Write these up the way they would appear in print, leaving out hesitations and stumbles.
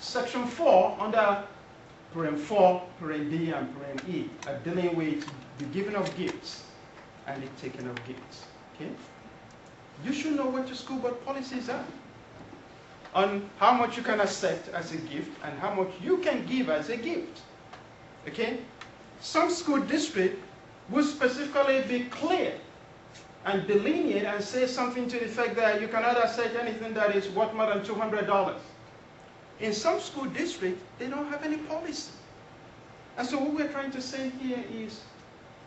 Section 4 under Parent 4, Parent D, and Parent E are dealing with the giving of gifts and the taking of gifts. Okay? You should know what your school board policies are on how much you can accept as a gift and how much you can give as a gift. Okay? Some school district will specifically be clear and delineate and say something to the effect that you cannot accept anything that is worth more than $200. In some school districts, they don't have any policy. And so what we're trying to say here is,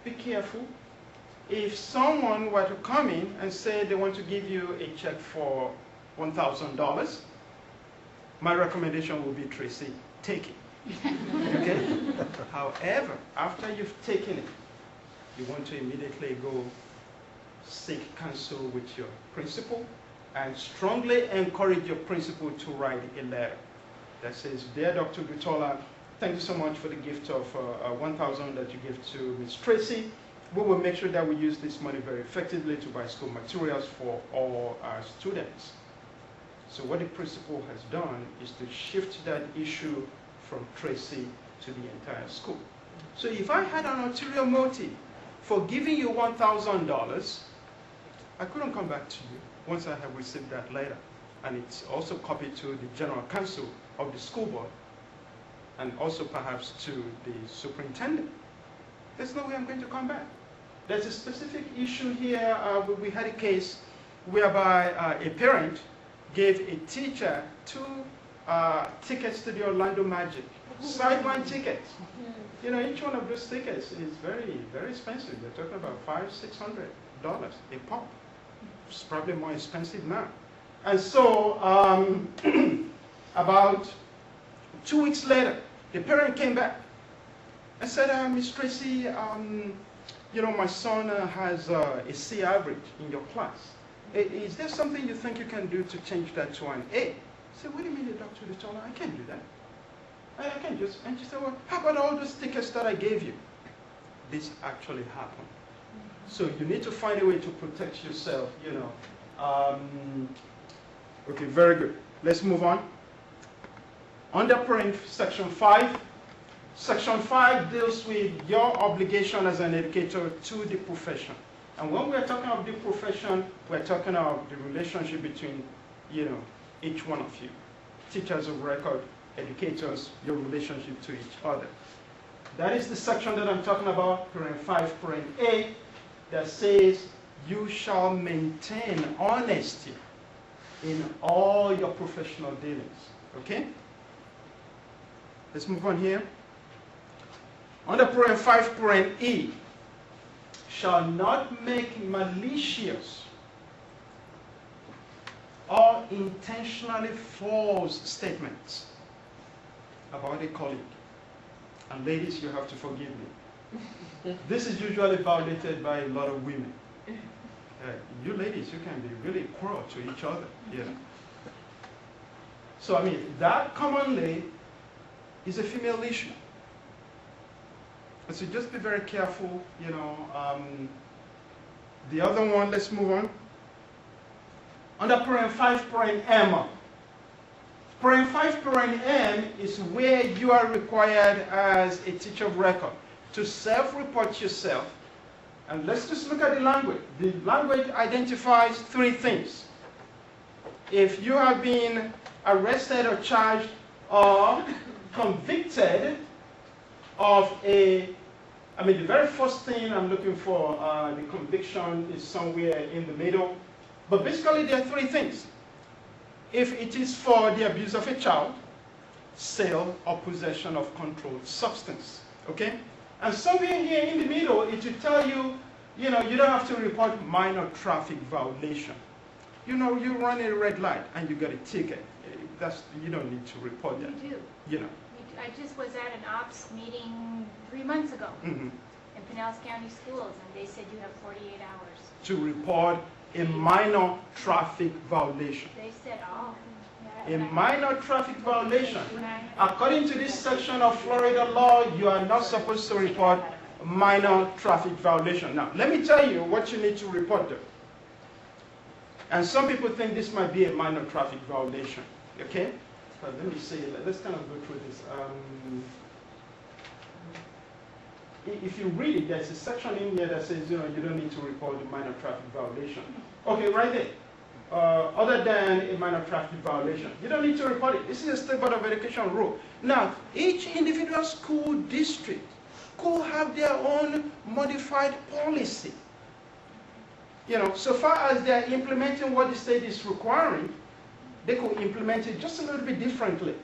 be careful. If someone were to come in and say they want to give you a check for $1,000, my recommendation would be, Tracy, take it. Okay? However, after you've taken it, you want to immediately go seek counsel with your principal and strongly encourage your principal to write a letter that says, "Dear Dr. Gutola, thank you so much for the gift of $1,000 that you gave to Ms. Tracy. We will make sure that we use this money very effectively to buy school materials for all our students." So what the principal has done is to shift that issue from Tracy to the entire school. So if I had an ulterior motive for giving you $1,000, I couldn't come back to you once I have received that letter. And it's also copied to the general counsel of the school board and also perhaps to the superintendent. There's no way I'm going to come back. There's a specific issue here. We had a case whereby a parent gave a teacher 2 tickets to the Orlando Magic, sideline tickets. You know, each one of those tickets is very, very expensive. They're talking about $500–600 a pop. It's probably more expensive now. And so about 2 weeks later, the parent came back and said, "Miss Tracy, you know, my son has a C average in your class. Is there something you think you can do to change that to an A?" I said, "Wait a minute, Dr. Gutola, I can't do that. I can't just," and she said, "Well, how about all those tickets that I gave you?" This actually happened. So you need to find a way to protect yourself, you know. Okay, very good. Let's move on. Under parent section 5, section 5 deals with your obligation as an educator to the profession. And when we're talking about the profession, we're talking about the relationship between, you know, each one of you. Teachers of record, educators, your relationship to each other. That is the section that I'm talking about, parent 5, parent A, that says you shall maintain honesty in all your professional dealings. Okay? Let's move on here. Under parent 5, parent E, shall not make malicious or intentionally false statements about a colleague. And ladies, you have to forgive me. This is usually violated by a lot of women. You ladies, you can be really cruel to each other. Yeah. So, I mean, that commonly is a female issue. So just be very careful, you know. The other one, let's move on. Under parent 5, parent M. Parent 5, parent M is where you are required as a teacher of record to self-report yourself. And let's just look at the language. The language identifies 3 things. If you have been arrested or charged or convicted of a, I mean, the very first thing I'm looking for, the conviction is somewhere in the middle. But basically, there are 3 things. If it is for the abuse of a child, sale or possession of controlled substance, okay? And somewhere here in the middle, it will tell you, you know, you don't have to report minor traffic violation. You know, you run a red light and you get a ticket. You don't need to report that. You do. You know. I just was at an ops meeting 3 months ago in Pinellas County Schools, and they said you have 48 hours. To report a minor traffic violation. They said, oh. A minor traffic violation. According to this section of Florida law, you are not supposed to report minor traffic violation. Now, let me tell you what you need to report though. And some people think this might be a minor traffic violation, okay? let me see, let's kind of go through this. If you read it, there's a section in here that says, you don't need to report a minor traffic violation. Okay, right there. Other than a minor traffic violation, you don't need to report it. This is a State Board of Education rule. Now, each individual school district could have their own modified policy. So far as they're implementing what the state is requiring, they could implement it just a little bit differently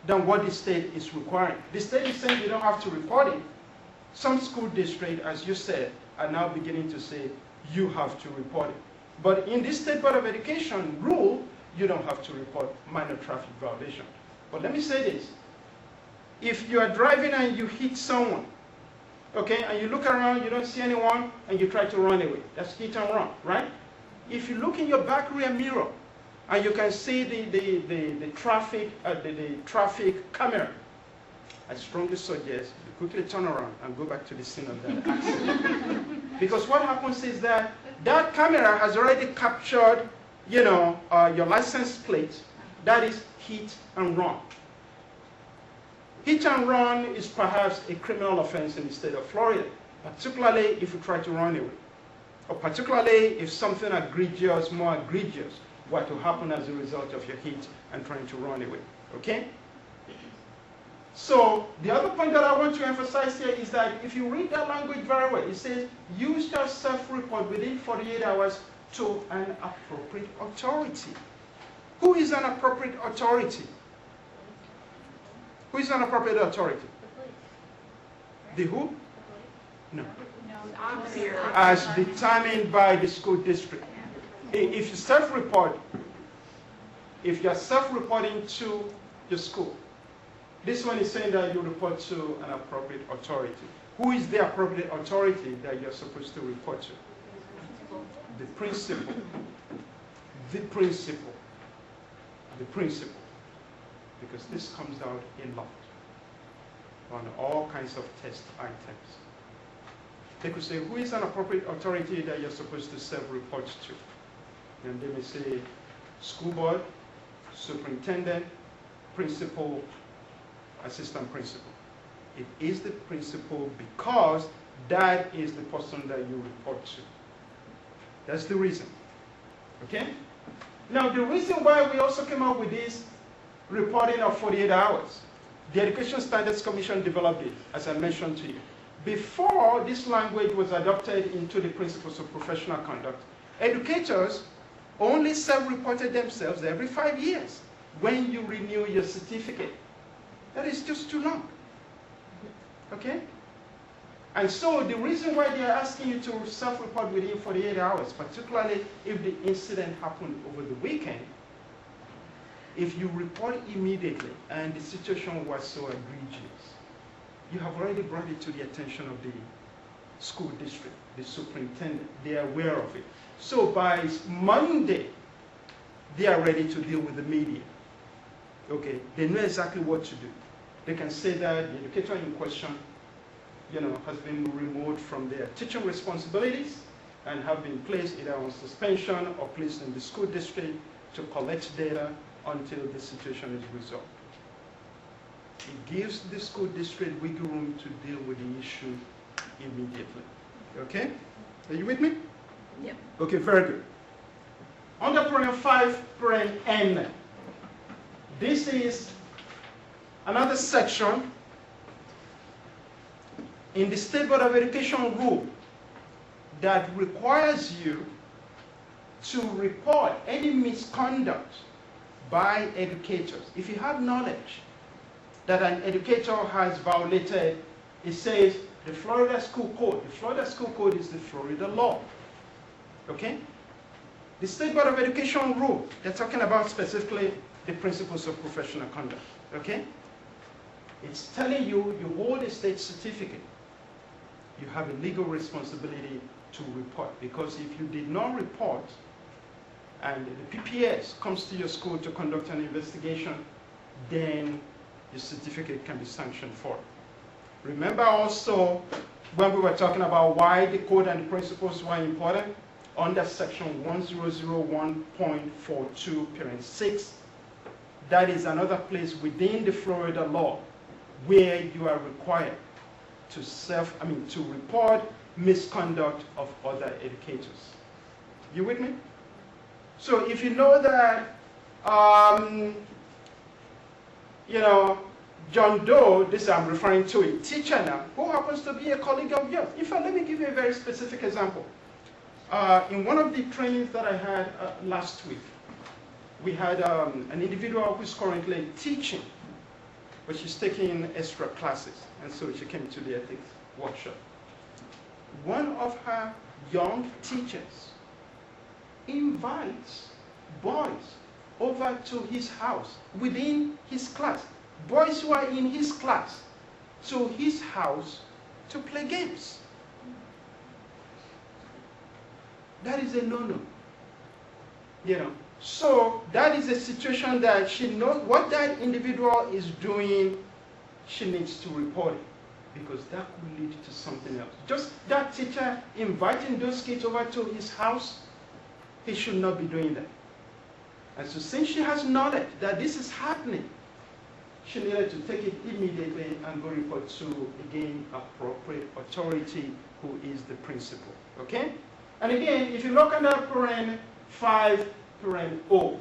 than what the state is requiring. The state is saying you don't have to report it. Some school districts, as you said, are now beginning to say you have to report it. But in this State Board of Education rule, you don't have to report minor traffic violation. But let me say this. If you are driving and you hit someone, okay, and you look around, you don't see anyone, and you try to run away, that's hit and run, right? If you look in your back rear mirror, and you can see the traffic camera, I strongly suggest you quickly turn around and go back to the scene of that accident. Because what happens is that camera has already captured, your license plate. That is hit and run. Hit and run is perhaps a criminal offense in the state of Florida, particularly if you try to run away, or particularly if something egregious, more egregious, were to happen as a result of your hit and trying to run away. Okay? So the other point that I want to emphasize here is that if you read that language very well, it says, you shall self-report within 48 hours to an appropriate authority. Who is an appropriate authority? Who is an appropriate authority? The who? No. As determined by the school district. If you self-report, if you are self-reporting to the school, this one is saying that you report to an appropriate authority. Who is the appropriate authority that you're supposed to report to? The principal. The principal. The principal. Because this comes out in lot on all kinds of test items. They could say, who is an appropriate authority that you're supposed to self-report to? And they may say, school board, superintendent, principal, assistant principal. It is the principal because that is the person that you report to. That's the reason. Okay? Now, the reason why we also came up with this reporting of 48 hours, the Education Standards Commission developed it, as I mentioned to you. Before this language was adopted into the Principles of Professional Conduct, educators only self-reported themselves every 5 years when you renew your certificate. That is just too long. Okay? And so the reason why they are asking you to self-report within 48 hours, particularly if the incident happened over the weekend, if you report immediately and the situation was so egregious, you have already brought it to the attention of the school district, the superintendent. They are aware of it. So by Monday, they are ready to deal with the media. Okay, they know exactly what to do. They can say that the educator in question, has been removed from their teaching responsibilities and have been placed either on suspension or placed in the school district to collect data until the situation is resolved. It gives the school district wiggle room to deal with the issue immediately. Okay? Are you with me? Yep. Okay, very good. Under Parent 5, Parent N, this is another section in the State Board of Education rule that requires you to report any misconduct by educators. If you have knowledge that an educator has violated, it says the Florida School Code. The Florida School Code is the Florida law. Okay? The State Board of Education rule, they're talking about specifically the Principles of Professional Conduct. Okay? It's telling you, you hold a state certificate. You have a legal responsibility to report, because if you did not report and the PPS comes to your school to conduct an investigation, then your certificate can be sanctioned for. Remember also when we were talking about why the code and the principles were important, under section 1001.42, parent 6, that is another place within the Florida law where you are required to to report misconduct of other educators. You with me? So if you know that, John Doe, this I'm referring to a teacher now, who happens to be a colleague of yours. In fact, let me give you a very specific example. In one of the trainings that I had last week, we had an individual who's currently teaching, but she's taking extra classes, and so she came to the ethics workshop. One of her young teachers invites boys over to his house within his class, boys who are in his class, to his house to play games. That is a no-no. So that is a situation that she knows what that individual is doing. She needs to report it, because that could lead to something else. Just that teacher inviting those kids over to his house, he should not be doing that. And so since she has knowledge that this is happening, she needed to take it immediately and go report to, again, appropriate authority, who is the principal. Okay? And again, if you look under parent 5, parent O,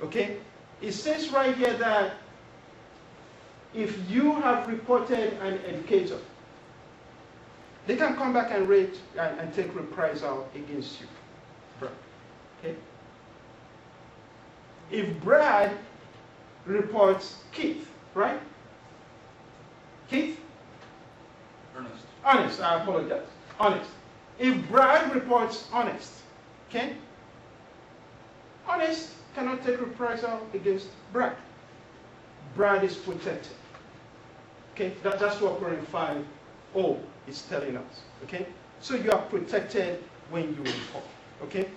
okay, it says right here that if you have reported an educator, they can come back and rate and take reprisal against you. Okay? If Brad reports Keith, right? Keith? Honest, I apologize. Honest. If Brad reports Honest, okay? Honest cannot take reprisal against Brad. Brad is protected. Okay? That's what parent 5O is telling us. Okay? So you are protected when you report. Okay?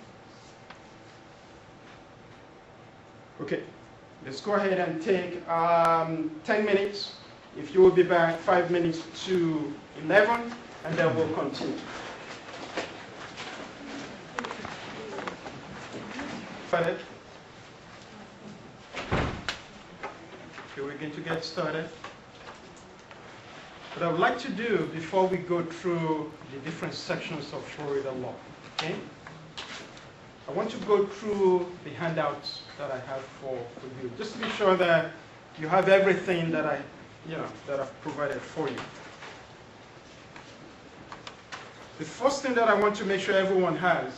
Okay. Let's go ahead and take 10 minutes. If you will be back 5 minutes to 11, and then we'll continue. Okay, we're going to get started. What I would like to do before we go through the different sections of Florida law, okay? I want to go through the handouts that I have for you, just to be sure that you have everything that that I've provided for you. The first thing that I want to make sure everyone has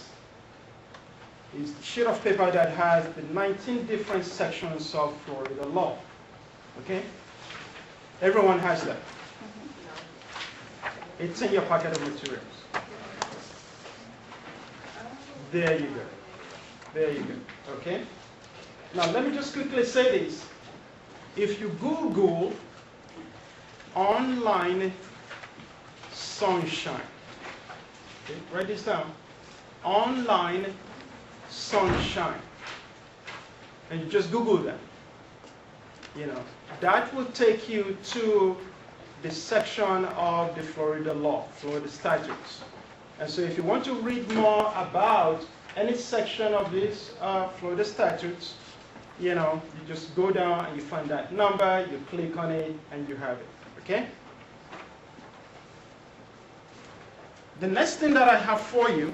is a sheet of paper that has the 19 different sections of Florida law. Okay? Everyone has that. It's in your packet of materials. There you go. There you go. Okay? Now let me just quickly say this. If you Google online sunshine, okay, write this down. Online sunshine. And you just Google that. That will take you to the section of the Florida law, Florida statutes. And so if you want to read more about any section of this Florida statutes, you just go down and you find that number, you click on it, and you have it. Okay? The next thing that I have for you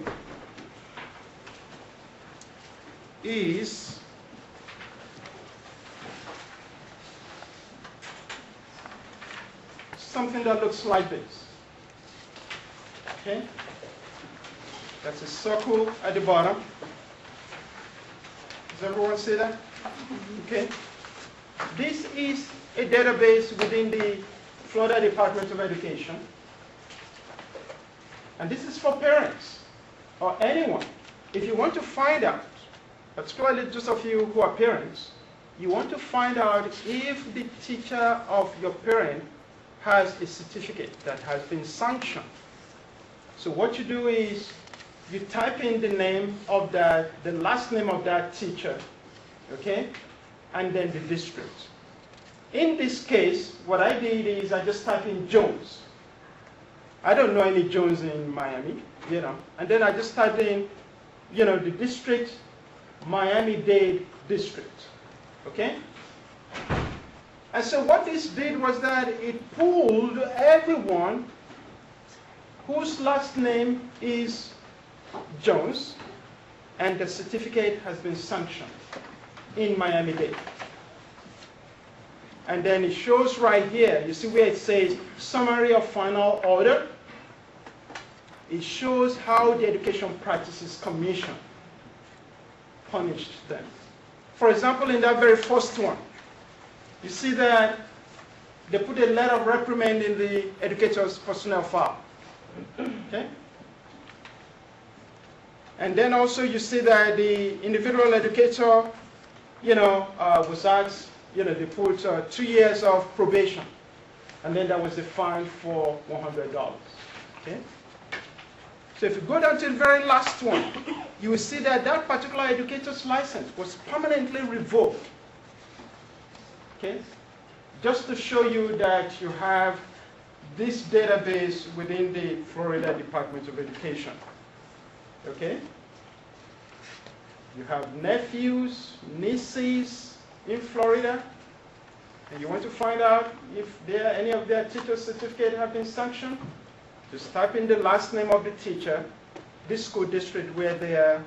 is something that looks like this. Okay? That's a circle at the bottom. Does everyone see that? Okay? This is a database within the Florida Department of Education. And this is for parents or anyone. If you want to find out, particularly those of you who are parents, you want to find out if the teacher of your parent has a certificate that has been sanctioned. So what you do is you type in the name of the last name of that teacher, okay, and then the district. In this case, what I did is I just typed in Jones. I don't know any Jones in Miami, and then I just typed in, the district, Miami-Dade district. Okay? And so what this did was that it pulled everyone whose last name is Jones, and the certificate has been sanctioned in Miami-Dade. And then it shows right here, you see where it says Summary of Final Order? It shows how the Education Practices Commission punished them. For example, in that very first one, you see that they put a letter of reprimand in the educator's personnel file. Okay? And then also you see that the individual educator, was asked, they put 2 years of probation. And then there was a fine for $100. Okay? So if you go down to the very last one, you will see that that particular educator's license was permanently revoked. Okay? Just to show you that you have this database within the Florida Department of Education. Okay? You have nephews, nieces in Florida, and you want to find out if any of their teacher's certificate have been sanctioned, just type in the last name of the teacher, this school district where they are.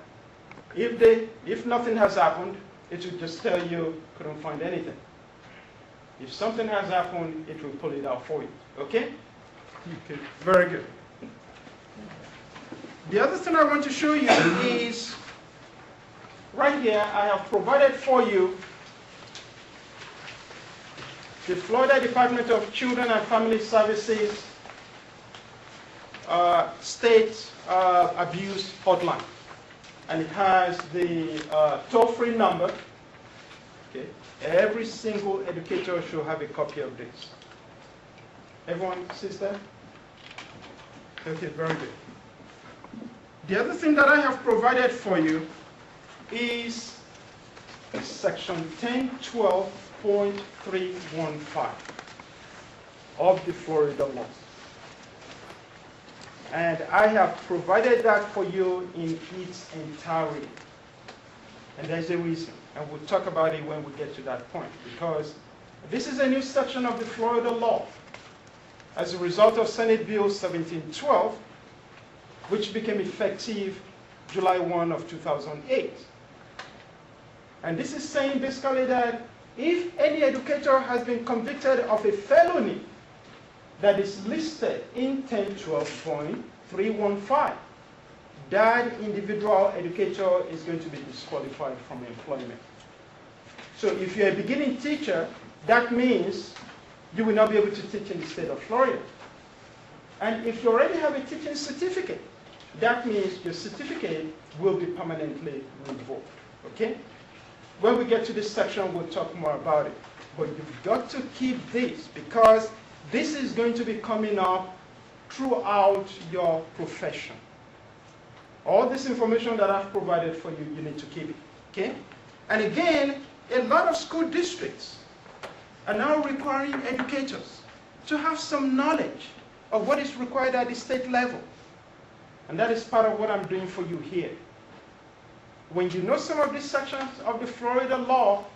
If nothing has happened, it will just tell you couldn't find anything. If something has happened, it will pull it out for you. Okay? Okay, very good. The other thing I want to show you is right here, I have provided for you the Florida Department of Children and Family Services State Abuse Hotline. And it has the toll-free number. Okay. Every single educator should have a copy of this. Everyone sees that? Okay, very good. The other thing that I have provided for you is section 1012.315 of the Florida law. And I have provided that for you in its entirety. And there's a reason. And we'll talk about it when we get to that point. Because this is a new section of the Florida law as a result of Senate Bill 1712, which became effective July 1 of 2008. And this is saying basically that if any educator has been convicted of a felony that is listed in 1012.315, that individual educator is going to be disqualified from employment. So if you're a beginning teacher, that means you will not be able to teach in the state of Florida. And if you already have a teaching certificate, that means your certificate will be permanently revoked. Okay? When we get to this section, we'll talk more about it. But you've got to keep this because this is going to be coming up throughout your profession. All this information that I've provided for you, you need to keep it. Okay? And again, a lot of school districts are now requiring educators to have some knowledge of what is required at the state level. And that is part of what I'm doing for you here. When you know some of these sections of the Florida law,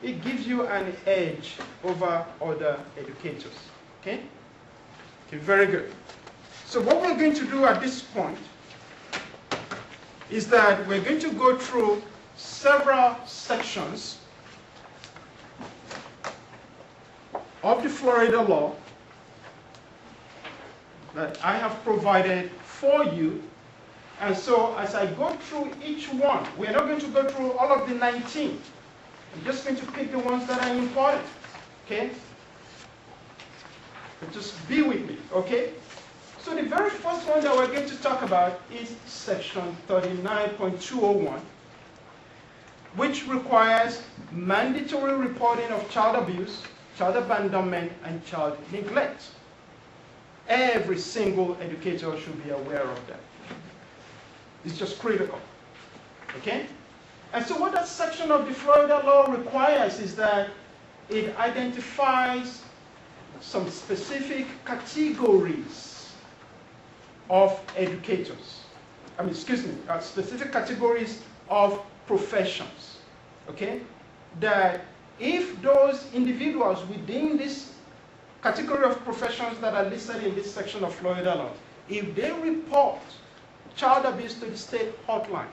it gives you an edge over other educators. Okay? Okay, very good. So what we're going to do at this point is that we're going to go through several sections of the Florida law that I have provided for you. And so as I go through each one, we're not going to go through all of the 19. I'm just going to pick the ones that are important. Okay? But just be with me, okay? So the very first one that we're going to talk about is section 39.201, which requires mandatory reporting of child abuse, child abandonment, and child neglect. Every single educator should be aware of that. It's just critical. Okay? And so what that section of the Florida law requires is that it identifies some specific categories of educators. Specific categories of professions. Okay? That if those individuals within this category of professions that are listed in this section of Florida law, if they report child abuse to the state hotline,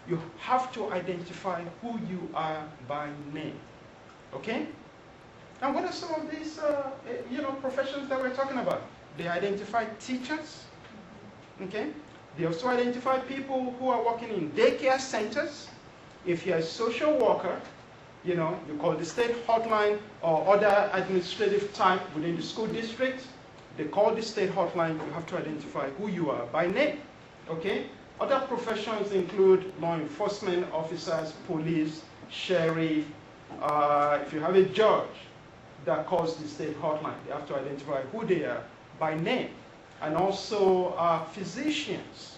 you have to identify who you are by name. Okay? And what are some of these professions that we're talking about? They identify teachers. Okay? They also identify people who are working in daycare centers. If you're a social worker, you call the state hotline or other administrative type within the school district. They call the state hotline. You have to identify who you are by name. Okay? Other professions include law enforcement officers, police, sheriff. If you have a judge that calls the state hotline, they have to identify who they are by name. And also physicians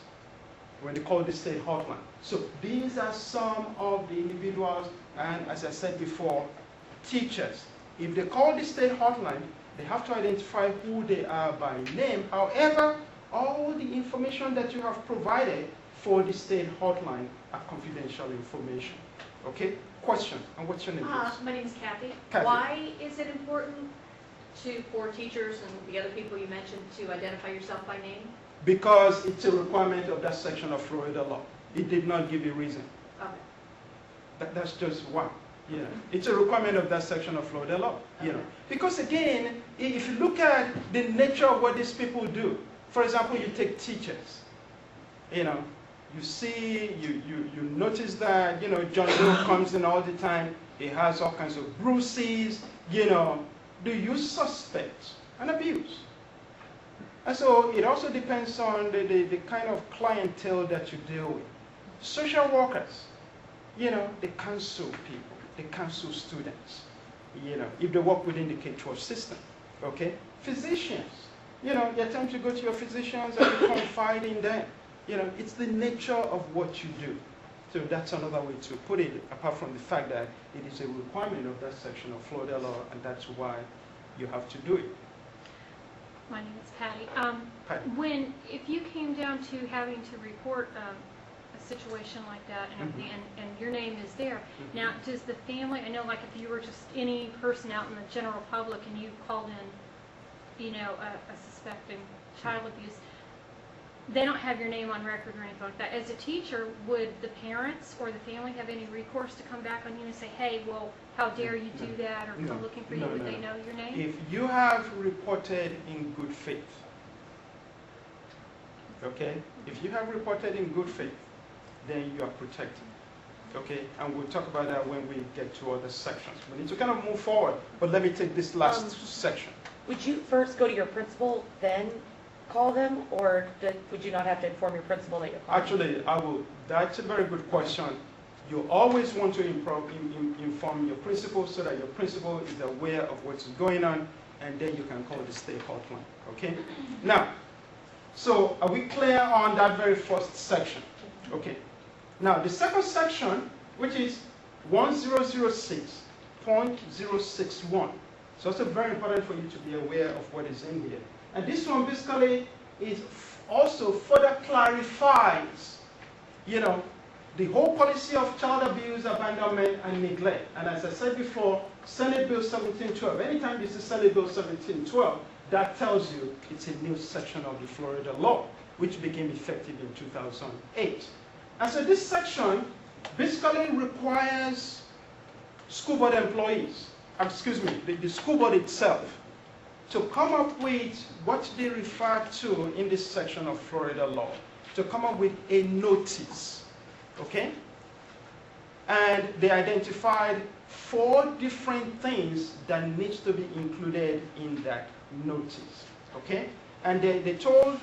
when they call the state hotline. So these are some of the individuals, and as I said before, teachers. If they call the state hotline, they have to identify who they are by name. However, all the information that you have provided for the state hotline are confidential information. Okay? Question. And what's your name, please? My name is Kathy. Kathy. Why is it important for teachers and the other people you mentioned to identify yourself by name? Because it's a requirement of that section of Florida law. It did not give a reason. Okay. That's just one. It's a requirement of that section of Florida law. Okay. Because again, if you look at the nature of what these people do, for example, you take teachers. You see, you notice that John Doe comes in all the time. He has all kinds of bruises. Do you suspect an abuse? And so it also depends on the kind of clientele that you deal with. Social workers, they counsel people, they counsel students, if they work within the K-12 system, okay? Physicians, there are times you go to your physicians and you confide in them. It's the nature of what you do. So that's another way to put it, apart from the fact that it is a requirement of that section of Florida law, and that's why you have to do it. My name is Patty. Patty. If you came down to having to report a situation like that and everything, and your name is there, now does the family, I know like if you were just any person out in the general public and you called in, a suspecting child abuse, they don't have your name on record or anything like that. As a teacher, would the parents or the family have any recourse to come back on you and say, hey, well, how dare you do that, or come looking for you? Would they know your name? If you have reported in good faith, okay? If you have reported in good faith, then you are protected, okay? And we'll talk about that when we get to other sections. We need to kind of move forward, but let me take this last section. Would you first go to your principal, then call them, or would you not have to inform your principal that you're calling? Actually, I will. That's a very good question. You always want to inform your principal so that your principal is aware of what's going on, and then you can call the state hotline, okay? Now, so are we clear on that very first section? Okay. Now, the second section, which is 1006.061. So it's very important for you to be aware of what is in here. And this one basically is also further clarifies, the whole policy of child abuse, abandonment, and neglect. And as I said before, Senate Bill 1712, anytime you see Senate Bill 1712, that tells you it's a new section of the Florida law, which became effective in 2008. And so this section basically requires school board employees, the school board itself, to come up with what they refer to in this section of Florida law, to come up with a notice, okay? And they identified 4 different things that needs to be included in that notice, okay? And they told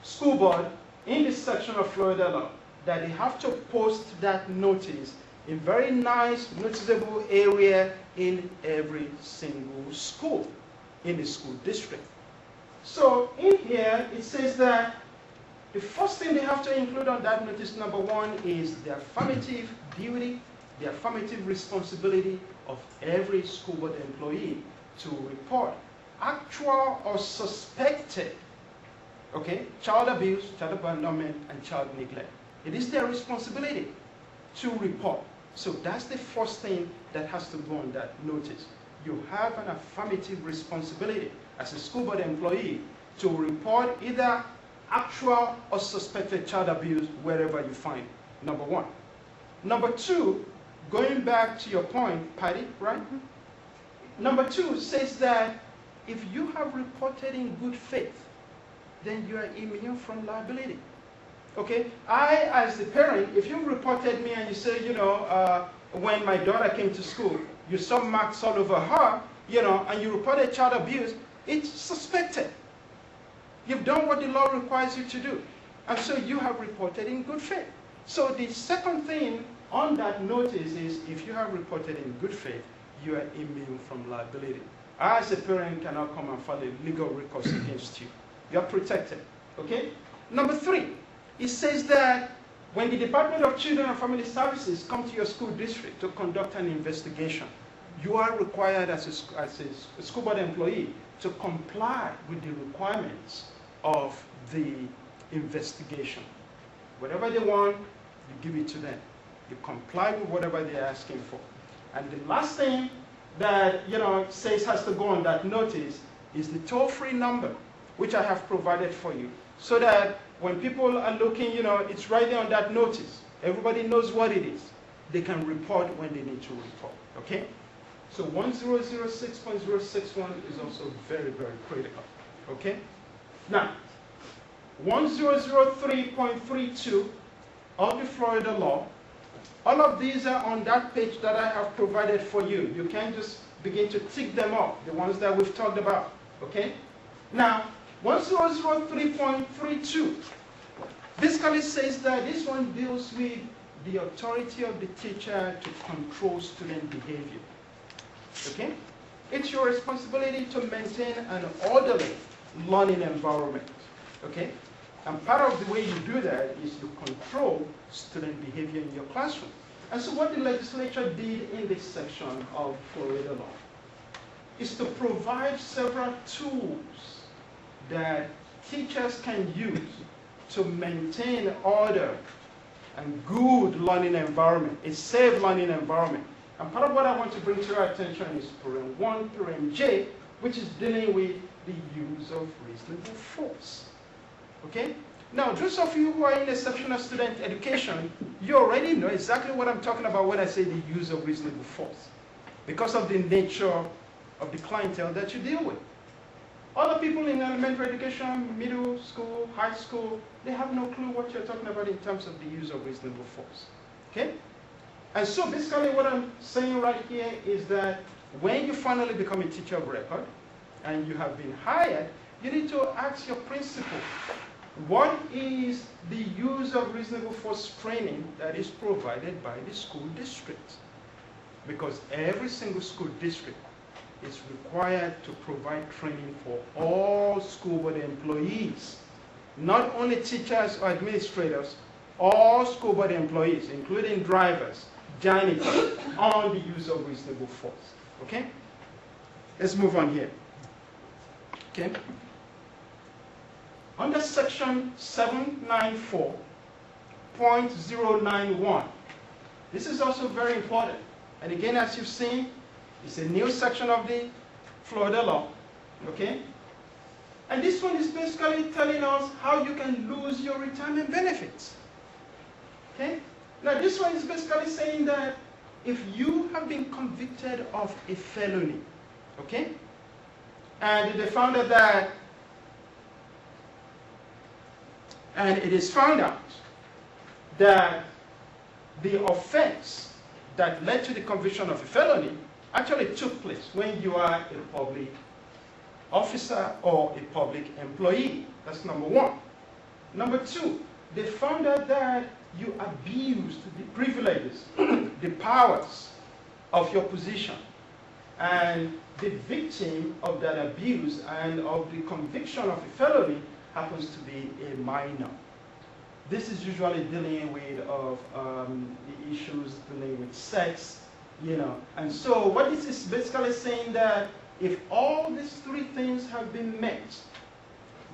school board in this section of Florida law that they have to post that notice in very nice, noticeable area in every single school in the school district. So in here, it says that the first thing they have to include on that notice, number 1, is the affirmative duty, the affirmative responsibility of every school board employee to report actual or suspected, okay, child abuse, child abandonment, and child neglect. It is their responsibility to report. So that's the first thing that has to go on that notice. You have an affirmative responsibility as a school board employee to report either actual or suspected child abuse wherever you find it, number one. Number two, going back to your point, Patty, right? Number two says that if you have reported in good faith, then you are immune from liability. Okay? I, as the parent, if you reported me and you say, when my daughter came to school, you saw marks all over her, and you reported child abuse, it's suspected. You've done what the law requires you to do. And so you have reported in good faith. So the second thing on that notice is if you have reported in good faith, you are immune from liability. I, as a parent, cannot come and file a legal recourse against you. You are protected. Okay? Number three, it says that when the Department of Children and Family Services come to your school district to conduct an investigation, you are required as a school board employee to comply with the requirements of the investigation. Whatever they want, you give it to them. You comply with whatever they're asking for. And the last thing that says has to go on that notice is the toll-free number, which I have provided for you, so that when people are looking, it's right there on that notice. Everybody knows what it is. They can report when they need to report. Okay? So 1006.061 is also very, very critical. Okay? Now, 1003.32 of the Florida law, all of these are on that page that I have provided for you. You can just begin to tick them off, the ones that we've talked about. Okay? Now, 1003.32 basically says that this one deals with the authority of the teacher to control student behavior. Okay? It's your responsibility to maintain an orderly learning environment. Okay? And part of the way you do that is you control student behavior in your classroom. And so what the legislature did in this section of Florida law is to provide several tools that teachers can use to maintain order and good learning environment, a safe learning environment. And part of what I want to bring to your attention is Parent 1, Parent J, which is dealing with the use of reasonable force. Okay? Now, those of you who are in exceptional student education, you already know exactly what I'm talking about when I say the use of reasonable force, because of the nature of the clientele that you deal with. Other people in elementary education, middle school, high school, they have no clue what you're talking about in terms of the use of reasonable force. Okay? And so basically what I'm saying right here is that when you finally become a teacher of record and you have been hired, you need to ask your principal, what is the use of reasonable force training that is provided by the school district? Because every single school district is required to provide training for all school board employees, not only teachers or administrators, all school board employees, including drivers, janitors, on the use of reasonable force. Okay? Let's move on here. Okay? Under section 794.091, this is also very important. And again, as you've seen, it's a new section of the Florida law. Okay? And this one is basically telling us how you can lose your retirement benefits. Okay? Now, this one is basically saying that if you have been convicted of a felony, okay, and they found out that, and it is found out that the offense that led to the conviction of a felony actually took place when you are a public officer or a public employee. That's number one. Number two, they found out that you abused the privileges, the powers of your position. And the victim of that abuse and of the conviction of a felony happens to be a minor. This is usually dealing with the issues dealing with sex, And so what this is basically saying that if all these three things have been met,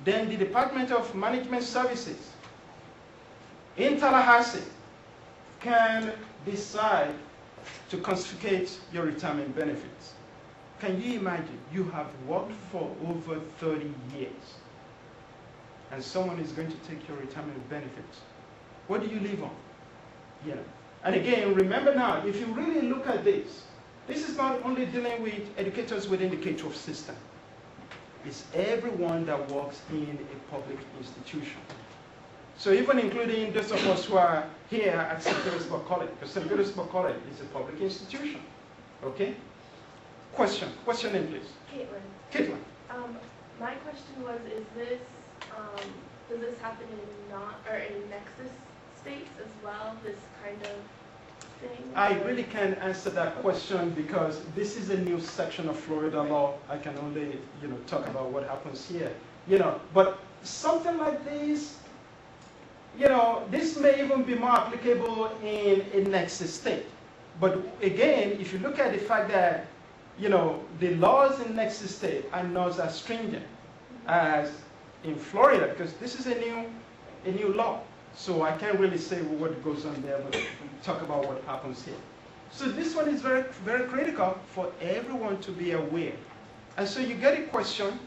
then the Department of Management Services in Tallahassee can decide to confiscate your retirement benefits. Can you imagine? You have worked for over 30 years, and someone is going to take your retirement benefits. What do you live on? You know. And again, remember now, if you really look at this, this is not only dealing with educators within the K-12 system. It's everyone that works in a public institution. So even including those of us who are here at St. Petersburg College, because St. Petersburg College is a public institution. Okay? Questioning, please. Caitlin. Caitlin. My question was, is this, does this happen in Nexus states as well, this kind of thing? I really can't answer that question because this is a new section of Florida law. I can only, talk about what happens here. But something like this, this may even be more applicable in a Nexus state. But again, if you look at the fact that, the laws in Nexus state are not as stringent as in Florida, because this is a new law. So I can't really say what goes on there, but we talk about what happens here. So this one is very, very critical for everyone to be aware. And so you get a question,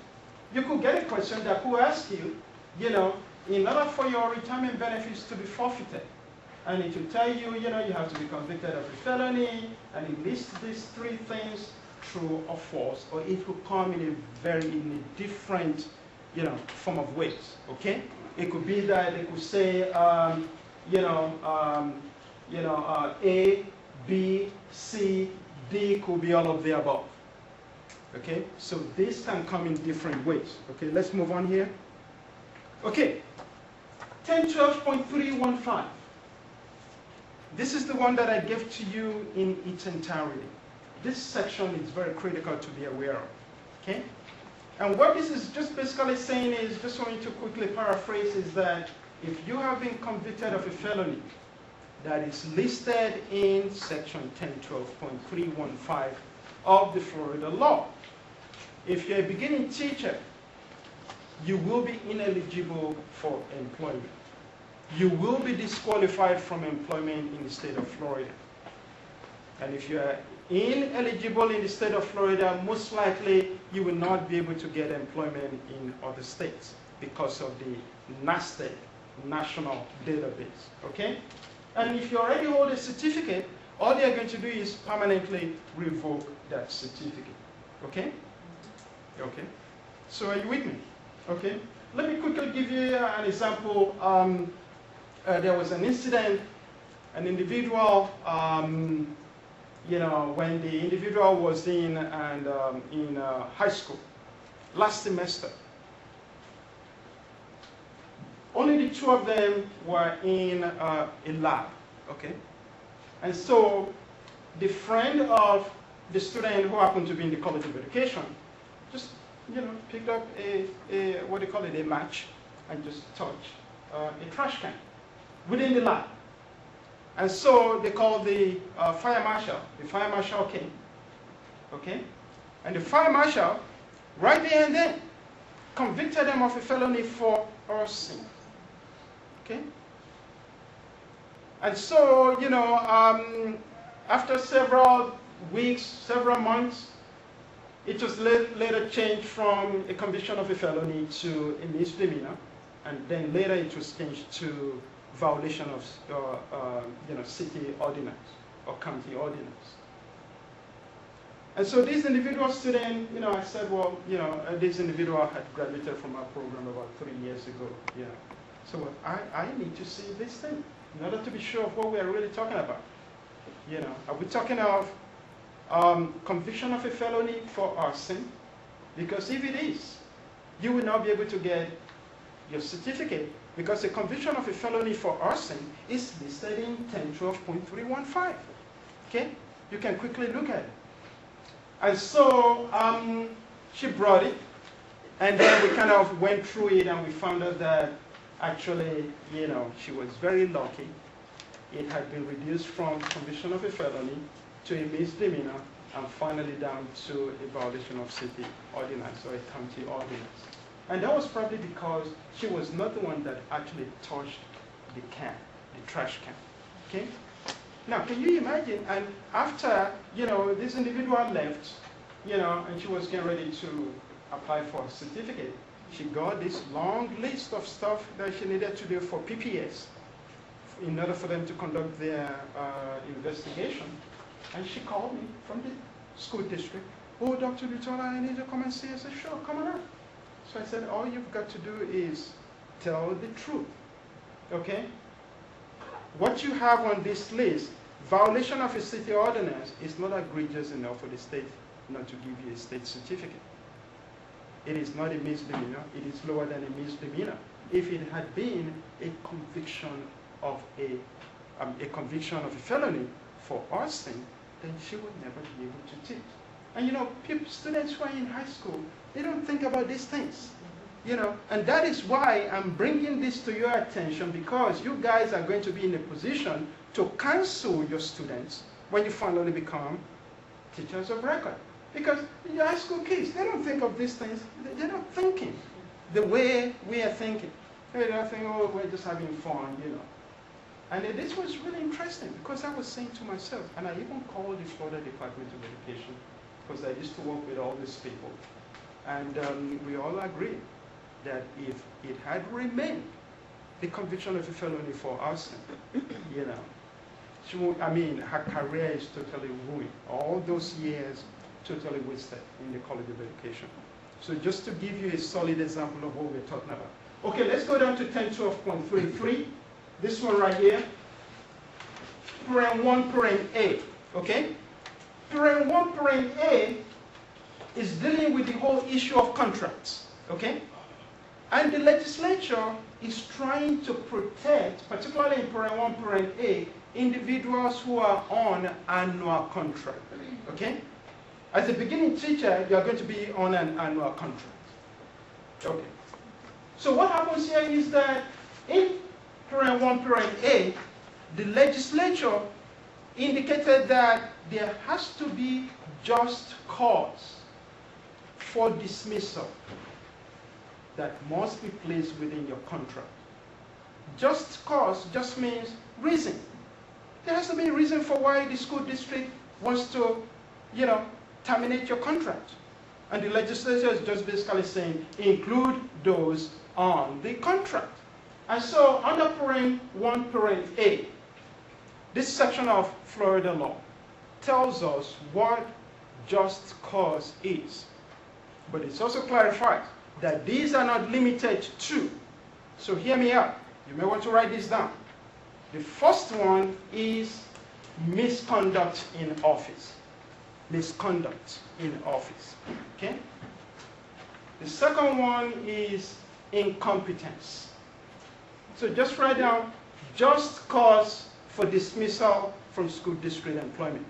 you could get a question that could ask you, in order for your retirement benefits to be forfeited, and it will tell you, you have to be convicted of a felony, and it lists these three things, true or false, or it will come in a different, form of ways, okay? It could be that they could say, A, B, C, D could be all of the above. Okay, so this can come in different ways. Okay, let's move on here. Okay, 1012.315. This is the one that I gave to you in its entirety. This section is very critical to be aware of. Okay? And what this is just basically saying is, just going to quickly paraphrase, is that if you have been convicted of a felony that is listed in section 1012.315 of the Florida law, if you're a beginning teacher, you will be ineligible for employment. You will be disqualified from employment in the state of Florida. And if you are ineligible in the state of Florida, most likely you will not be able to get employment in other states because of the NASDAQ, National Database, okay? And if you already hold a certificate, all they are going to do is permanently revoke that certificate, okay? Okay, so are you with me? Okay, let me quickly give you an example. There was an incident, an individual, when the individual was in high school last semester. Only the two of them were in a lab, okay? And so the friend of the student who happened to be in the College of Education just, picked up a match and just touched a trash can within the lab. And so they called the fire marshal. The fire marshal came, okay? And the fire marshal, right there and then, convicted them of a felony for arson, okay? And so, after several weeks, several months, it was later changed from a conviction of a felony to a misdemeanor, and then later it was changed to violation of city ordinance or county ordinance. And so this individual student, I said, well, this individual had graduated from our program about 3 years ago. So I need to see this thing in order to be sure of what we are really talking about. Are we talking of conviction of a felony for arson? Because if it is, you will not be able to get your certificate, because a conviction of a felony for arson is listed in 1012.315. Okay? You can quickly look at it. And so she brought it, and then we kind of went through it, and we found out that actually, she was very lucky. It had been reduced from conviction of a felony to a misdemeanor, and finally down to a violation of city ordinance or a county ordinance. And that was probably because she was not the one that actually touched the can, the trash can. Okay? Now, can you imagine? And after, this individual left, and she was getting ready to apply for a certificate, she got this long list of stuff that she needed to do for PPS in order for them to conduct their investigation. And she called me from the school district. Oh, Dr. Lutola, I need to come and see. I said, sure, come on up. So I said, all you've got to do is tell the truth, okay? What you have on this list, violation of a city ordinance, is not egregious enough for the state not to give you a state certificate. It is not a misdemeanor, it is lower than a misdemeanor. If it had been a conviction of a felony for arson, then she would never be able to teach. And students who are in high school, they don't think about these things. And that is why I'm bringing this to your attention, because you guys are going to be in a position to counsel your students when you finally become teachers of record. Because your high school kids, they don't think of these things. They're not thinking the way we are thinking. They're thinking, oh, we're just having fun, And this was really interesting, because I was saying to myself, and I even called the Florida Department of Education, because I used to work with all these people. And we all agreed that if it had remained the conviction of a felony for arson, her career is totally ruined. All those years totally wasted in the College of Education. So just to give you a solid example of what we're talking about. Okay, let's go down to 1012.33. This one right here. Parent 1, parent A. Okay? Parent 1, parent A is dealing with the whole issue of contracts. Okay? And the legislature is trying to protect, particularly in parent 1, parent A, individuals who are on annual contract. Okay? As a beginning teacher, you are going to be on an annual contract. Okay. So what happens here is that in parent 1, parent A, the legislature indicated that there has to be just cause for dismissal that must be placed within your contract. Just cause just means reason. There has to be a reason for why the school district wants to, terminate your contract. And the legislature is just basically saying, include those on the contract. And so under parent 1, parent A, this section of Florida law tells us what just cause is. But it's also clarified that these are not limited to. So hear me out. You may want to write this down. The first one is misconduct in office. Misconduct in office. Okay? The second one is incompetence. So just write down just cause for dismissal from school district employment.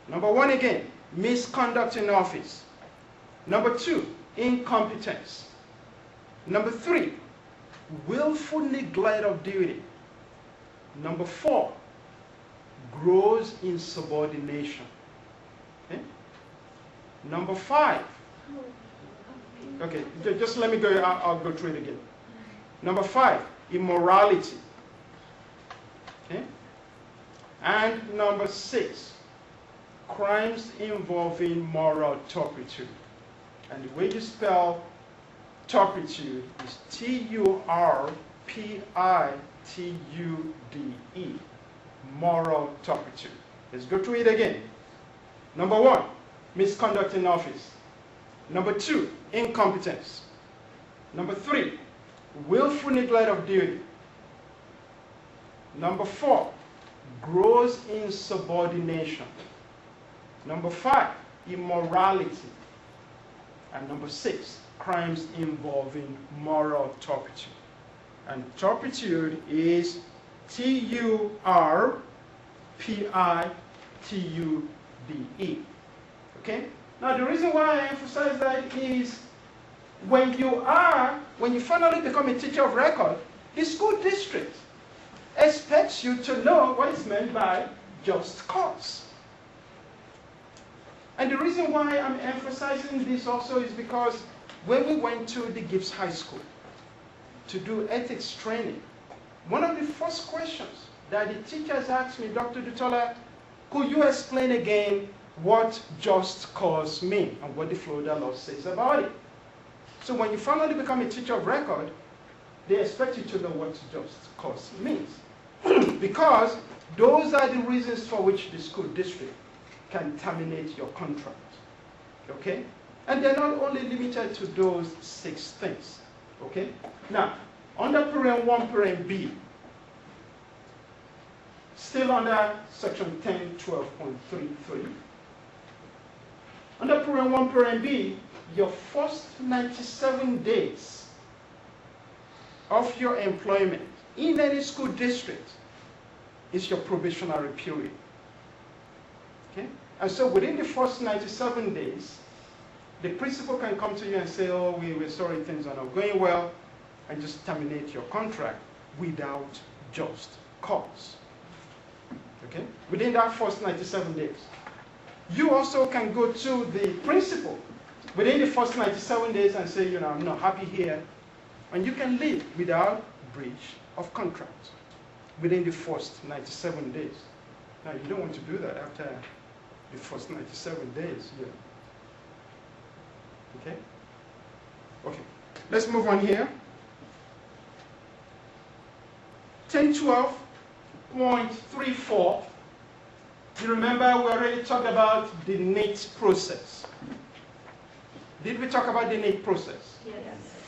Number 1 again, misconduct in office. Number 2, incompetence. Number 3, willful neglect of duty. Number 4, gross insubordination. Okay? Number 5, okay, just let me go, I'll go through it again. Number 5, immorality. Okay? And number 6, crimes involving moral turpitude. And the way you spell turpitude is T-U-R-P-I-T-U-D-E. Moral turpitude. Let's go through it again. Number 1, misconduct in office. Number 2, incompetence. Number 3, willful neglect of duty. Number 4, gross insubordination. Number 5, immorality. And number 6, crimes involving moral turpitude. And turpitude is T-U-R-P-I-T-U-D-E. Okay? Now the reason why I emphasize that is when you finally become a teacher of record, the school district expects you to know what is meant by just cause. And the reason why I'm emphasizing this also is because when we went to the Gibbs High School to do ethics training, one of the first questions that the teachers asked me, Dr. Dutola, could you explain again what just cause means and what the Florida law says about it? So when you finally become a teacher of record, they expect you to know what just cause means. Because those are the reasons for which the school district can terminate your contract. Okay? And they're not only limited to those 6 things. Okay? Now, under parent 1, parent B, still under section 1012.33, under parent 1, parent B, your first 97 days of your employment in any school district is your probationary period. Okay? And so within the first 97 days, the principal can come to you and say, oh, we're sorry things are not going well, and just terminate your contract without just cause. Okay? Within that first 97 days. You also can go to the principal within the first 97 days and say, you know, I'm not happy here. And you can leave without breach of contract within the first 97 days. Now, you don't want to do that after the first 97 days. Yeah. Okay? Okay. Let's move on here. 1012.34. You remember we already talked about the NATE process. Did we talk about the NATE process? Yes.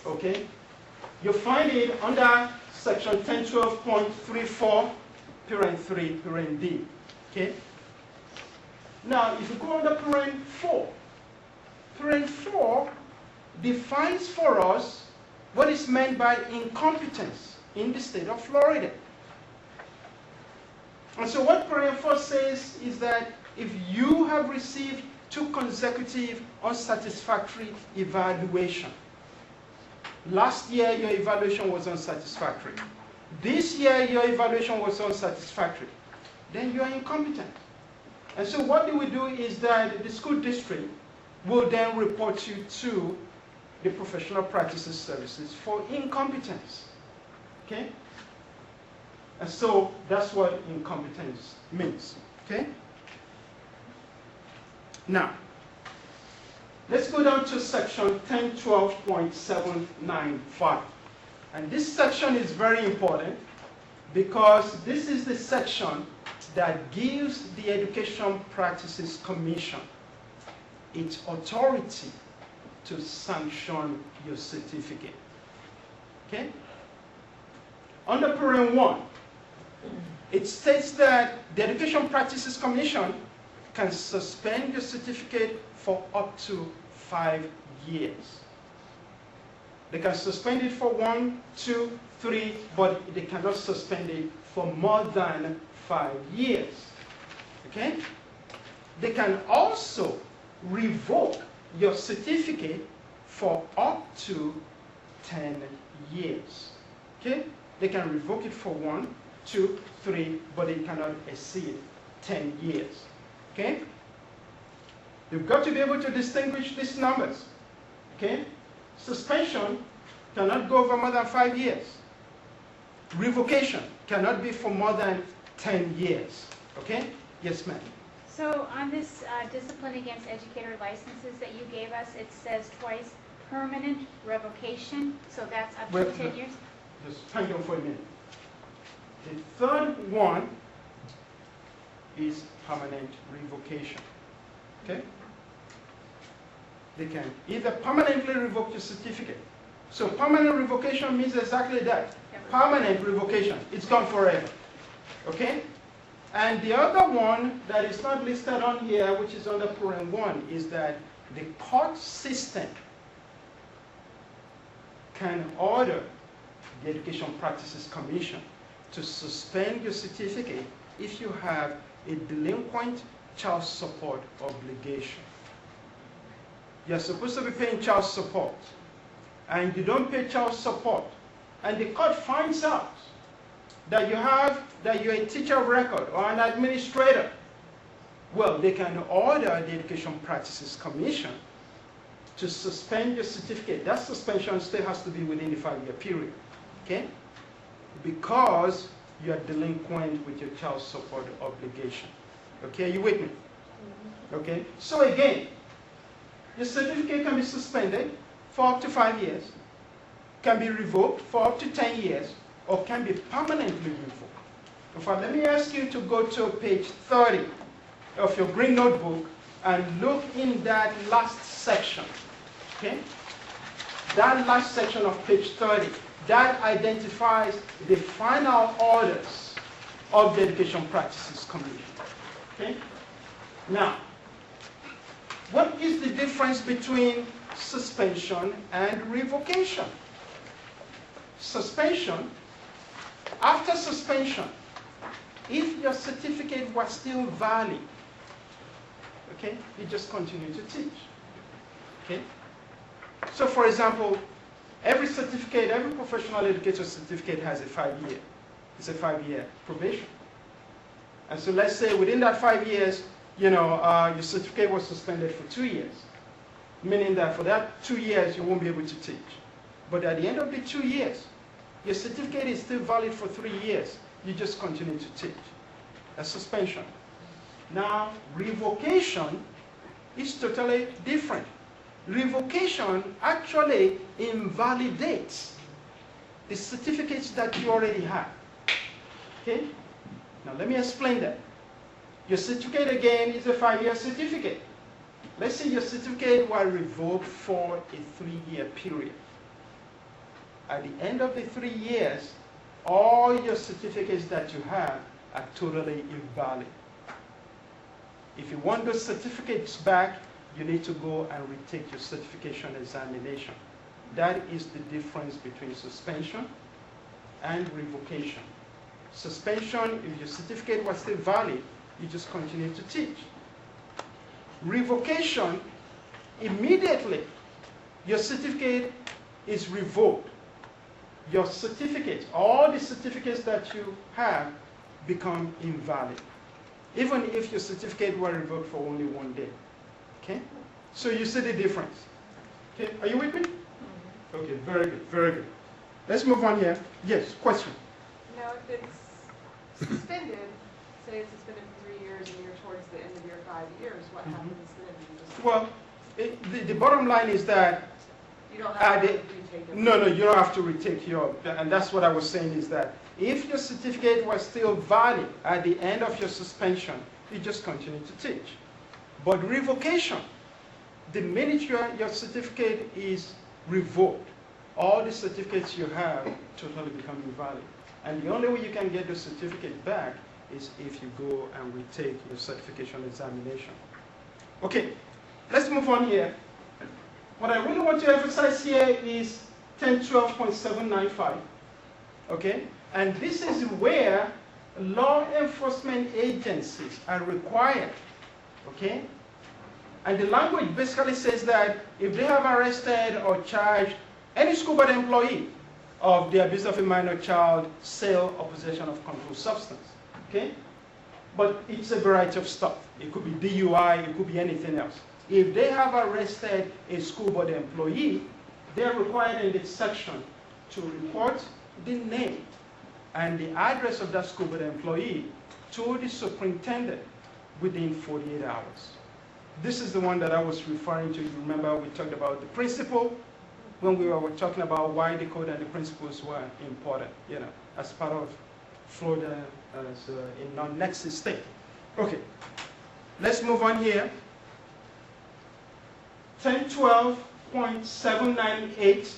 Okay. You find it under section 1012.34, parent 3, parent D. Okay. Now, if you go under parent 4 defines for us what is meant by incompetence in the state of Florida. And so what parent 4 says is that if you have received 2 consecutive unsatisfactory evaluations, last year your evaluation was unsatisfactory, this year your evaluation was unsatisfactory, then you are incompetent. And so what do we do is that the school district will then report you to the Professional Practices Services for incompetence. Okay? And so that's what incompetence means. Okay? Now, let's go down to section 1012.795. And this section is very important because this is the section that gives the Education Practices Commission its authority to sanction your certificate. Okay? Under parent 1, it states that the Education Practices Commission can suspend your certificate for up to 5 years. They can suspend it for 1, 2, 3, but they cannot suspend it for more than 5 years. Okay? They can also revoke your certificate for up to 10 years. Okay? They can revoke it for 1, 2, 3, but it cannot exceed 10 years. Okay? You've got to be able to distinguish these numbers. Okay? Suspension cannot go over more than 5 years. Revocation cannot be for more than 10 years. Okay? Yes, ma'am. So on this discipline against educator licenses that you gave us, it says twice permanent revocation, so that's up to 10 years? Just hang on for a minute. The third one is permanent revocation. Okay? They can either permanently revoke your certificate. So permanent revocation means exactly that. Permanent revocation. It's gone forever. Okay? And the other one that is not listed on here, which is under parent 1, is that the court system can order the Education Practices Commission to suspend your certificate if you have a delinquent child support obligation. You're supposed to be paying child support, and you don't pay child support, and the court finds out that you're a teacher of record or an administrator. Well, they can order the Education Practices Commission to suspend your certificate. That suspension still has to be within the 5-year period. Okay? Because you are delinquent with your child support obligation. Okay, are you with me? Okay, so again, your certificate can be suspended for up to 5 years, can be revoked for up to 10 years, or can be permanently revoked. In fact, let me ask you to go to page 30 of your green notebook and look in that last section. Okay? That last section of page 30, that identifies the final orders of the Education Practices Commission. Okay? Now, what is the difference between suspension and revocation? Suspension, after suspension, if your certificate was still valid, okay, you just continue to teach. Okay? So for example, every certificate, every professional educator certificate has a 5-year. It's a 5-year probation. And so let's say within that 5 years, your certificate was suspended for 2 years, meaning that for that 2 years you won't be able to teach. But at the end of the 2 years, your certificate is still valid for 3 years. You just continue to teach. A suspension. Now, revocation is totally different. Revocation actually invalidates the certificates that you already have. Okay? Now, let me explain that. Your certificate, again, is a 5-year certificate. Let's say your certificate was revoked for a 3-year period. At the end of the 3 years, all your certificates that you have are totally invalid. If you want those certificates back, you need to go and retake your certification examination. That is the difference between suspension and revocation. Suspension, if your certificate was still valid, you just continue to teach. Revocation, immediately your certificate is revoked. Your certificates, all the certificates that you have, become invalid, even if your certificate were revoked for only 1 day. Okay? So you see the difference. Okay, are you with me? Okay, very good, very good. Let's move on here. Yes, question. Now, if it's suspended, say it's suspended for 3 years and you're towards the end of your 5 years, what happens then? You just, Well, the bottom line is that you don't have to retake it. no, you don't have to retake your, and that's what I was saying is that if your certificate was still valid at the end of your suspension, you just continue to teach. But revocation, the minute your certificate is revoked, all the certificates you have totally become invalid. And the only way you can get the certificate back is if you go and retake your certification examination. Okay, let's move on here. What I really want to emphasize here is 1012.795. Okay? And this is where law enforcement agencies are required. Okay? And the language basically says that if they have arrested or charged any school board employee of the abuse of a minor child, sale or possession of controlled substance. Okay? But it's a variety of stuff. It could be DUI, it could be anything else. If they have arrested a school board employee, they are required in this section to report the name and the address of that school board employee to the superintendent within 48 hours. This is the one that I was referring to. You remember we talked about the principle when we were talking about why the code and the principles were important, as part of Florida as a non-nexus state. Okay, let's move on here. 1012.798,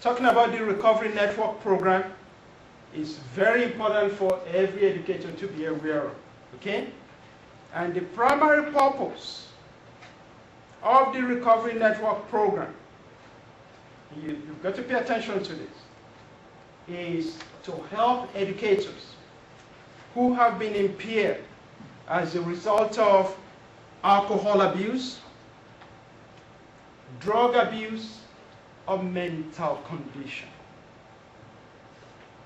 talking about the Recovery Network Program, is very important for every educator to be aware of, okay? And the primary purpose of the Recovery Network Program, you've got to pay attention to this, is to help educators who have been impaired as a result of alcohol abuse, drug abuse, or mental condition.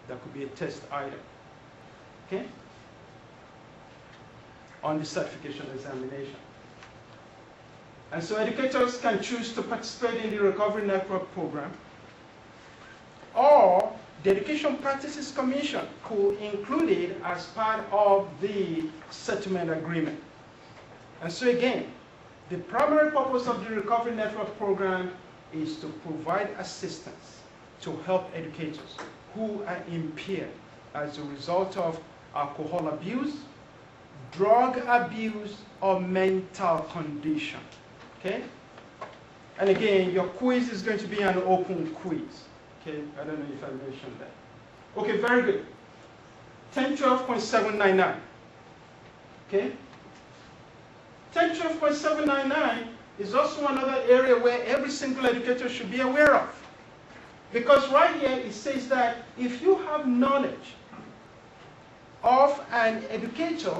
That could be a test item, okay? On the certification examination. And so educators can choose to participate in the Recovery Network Program, or the Education Practices Commission could include it as part of the settlement agreement. And so again, the primary purpose of the Recovery Network program is to provide assistance to help educators who are impaired as a result of alcohol abuse, drug abuse, or mental condition. Okay? And again, your quiz is going to be an open quiz. Okay, I don't know if I mentioned that. Okay, very good. 1012.799. Okay? 1012.799 is also another area where every single educator should be aware of. Because right here it says that if you have knowledge of an educator,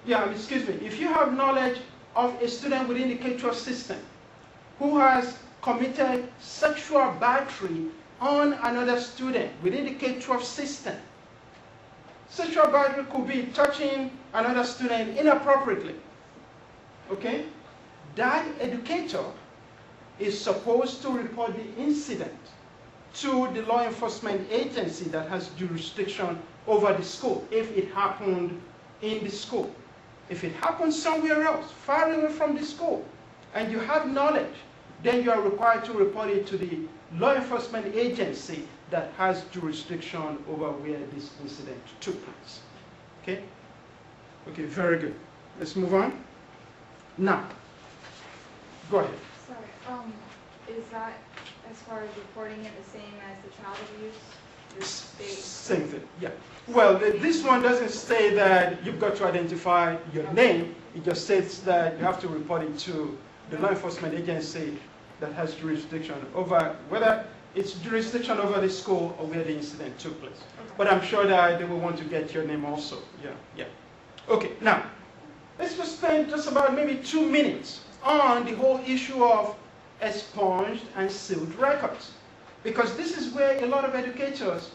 if you have knowledge of a student within the K-12 system who has committed sexual battery on another student within the K-12 system. Sexual battery could be touching another student inappropriately. Okay? That educator is supposed to report the incident to the law enforcement agency that has jurisdiction over the school if it happened in the school. If it happened somewhere else, far away from the school, and you have knowledge, then you are required to report it to the law enforcement agency that has jurisdiction over where this incident took place. Okay? Okay, very good. Let's move on. Now, go ahead. Sorry, is that, as far as reporting it, the same as the child abuse? Same thing, yeah. Well, this one doesn't say that you've got to identify your name. It just says that you have to report it to the law enforcement agency that has jurisdiction over whether it's jurisdiction over the school or where the incident took place. But I'm sure that they will want to get your name also. Yeah. Okay, now, let's just spend just about maybe 2 minutes on the whole issue of expunged and sealed records. Because this is where a lot of educators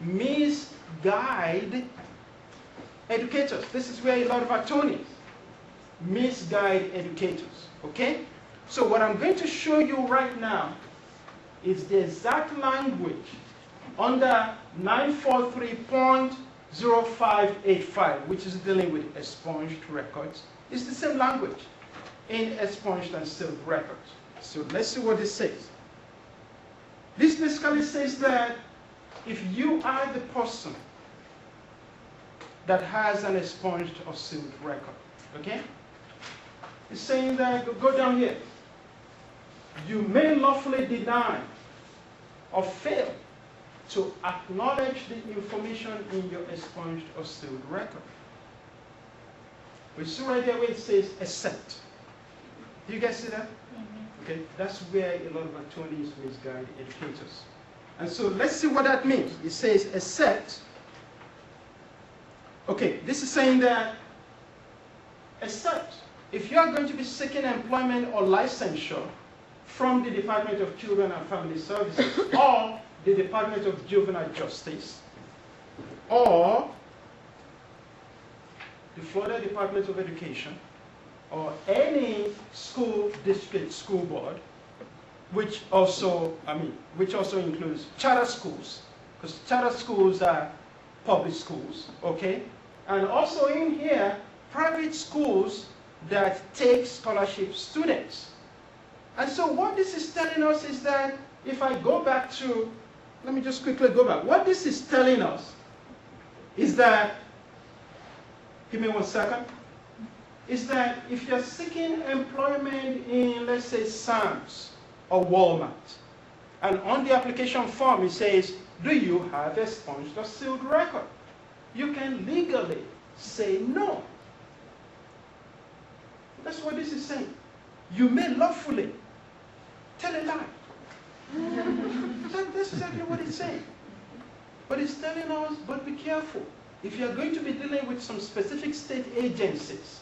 misguide educators. This is where a lot of attorneys misguide educators. Okay? So what I'm going to show you right now is the exact language under 943.0585, which is dealing with expunged records. It's the same language in expunged and sealed records. So let's see what it says. This basically says that if you are the person that has an expunged or sealed record, okay? It's saying that, go down here. You may lawfully deny or fail to acknowledge the information in your expunged or sealed record. We see right there where it says except. Do you guys see that? Okay, that's where a lot of attorneys misguide educators. And so let's see what that means. It says except. Okay, this is saying that except if you are going to be seeking employment or licensure from the Department of Children and Family Services or the Department of Juvenile Justice or the Florida Department of Education or any school district school board, which also includes charter schools, because charter schools are public schools, okay? And also in here, private schools that take scholarship students. And so what this is telling us is that if I go back to, let me just quickly go back. What this is telling us is that, give me 1 second, is that if you're seeking employment in, let's say, Sam's or Walmart, and on the application form it says, do you have a expunged or sealed record? You can legally say no. That's what this is saying. You may lawfully tell a lie. That's exactly what it's saying. But it's telling us, but be careful. If you're going to be dealing with some specific state agencies,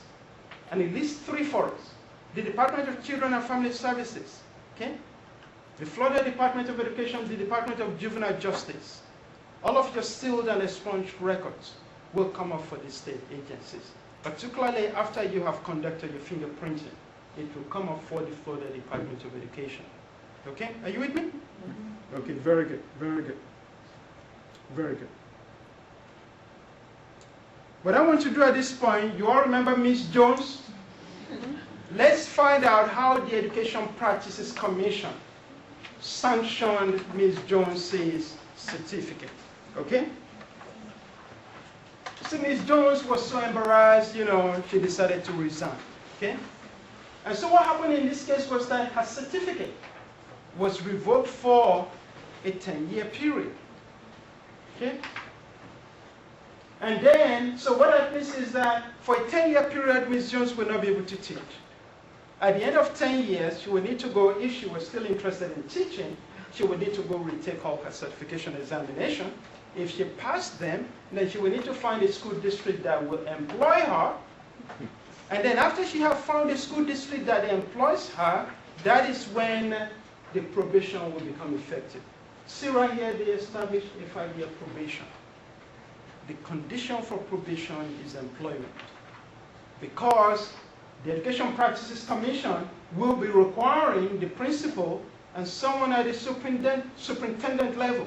and it lists 3 for us, the Department of Children and Family Services, okay? The Florida Department of Education, the Department of Juvenile Justice, all of your sealed and expunged records will come up for the state agencies. Particularly after you have conducted your fingerprinting, it will come up for the Florida Department of Education. Okay, are you with me? Okay, very good, very good. Very good. What I want to do at this point, you all remember Ms. Jones? Let's find out how the Education Practices Commission sanctioned Ms. Jones's certificate. Okay? So Ms. Jones was so embarrassed, she decided to resign. Okay? And so what happened in this case was that her certificate was revoked for a 10-year period. Okay? And then, so what that means is that for a 10-year period, Ms. Jones will not be able to teach. At the end of 10 years, she will need to go, if she was still interested in teaching, she would need to go retake all her certification examination. If she passed them, then she will need to find a school district that will employ her. And then after she has found a school district that employs her, that is when the probation will become effective. See right here, they established a 5-year probation. The condition for probation is employment. Because the Education Practices Commission will be requiring the principal and someone at the superintendent level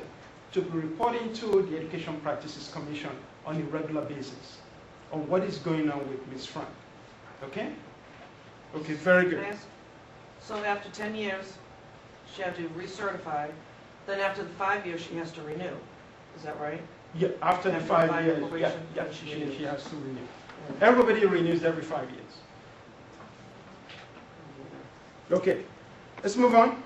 to be reporting to the Education Practices Commission on a regular basis on what is going on with Ms. Frank. Okay? Okay, very good. So after 10 years, she has to recertify. Then after the 5 years, she has to renew. Is that right? Yeah, after the 5 years, she has to renew. Everybody renews every 5 years. Okay, let's move on.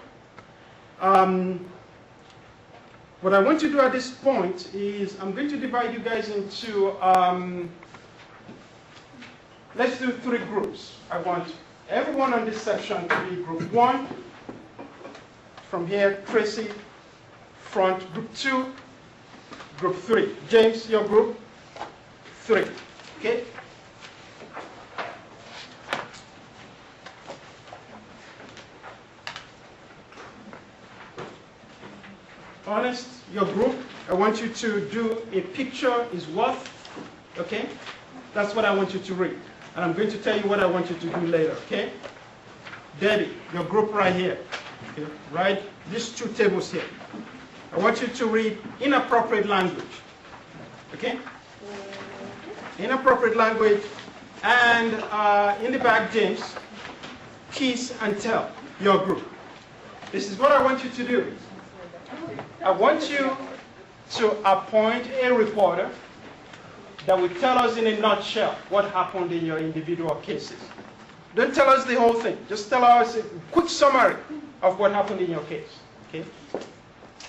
What I want to do at this point is I'm going to divide you guys into, let's do 3 groups. I want everyone on this section to be group 1. From here, Tracy, front, group 2, group 3. James, your group? 3. Okay? Honest, your group, I want you to do a picture is worth, okay? That's what I want you to read. And I'm going to tell you what I want you to do later, okay? Debbie, your group right here, okay? Right? These 2 tables here. I want you to read inappropriate language, okay? Inappropriate language. And in the back, James, kiss and tell, your group. This is what I want you to do. I want you to appoint a reporter that will tell us in a nutshell what happened in your individual cases. Don't tell us the whole thing. Just tell us a quick summary of what happened in your case. Okay?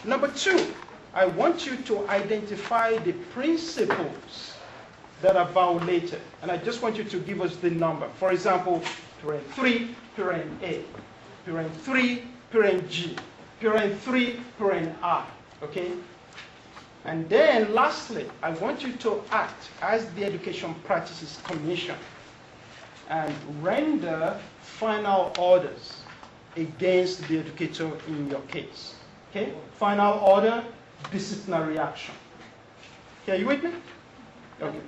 Number 2, I want you to identify the principles that are violated. And I just want you to give us the number. For example, parent 3, parent A, parent 3, parent G, parent 3, parent I, okay? And then lastly, I want you to act as the Education Practices Commission and render final orders against the educator in your case, okay? Final order, disciplinary action. Okay, are you with me? Okay.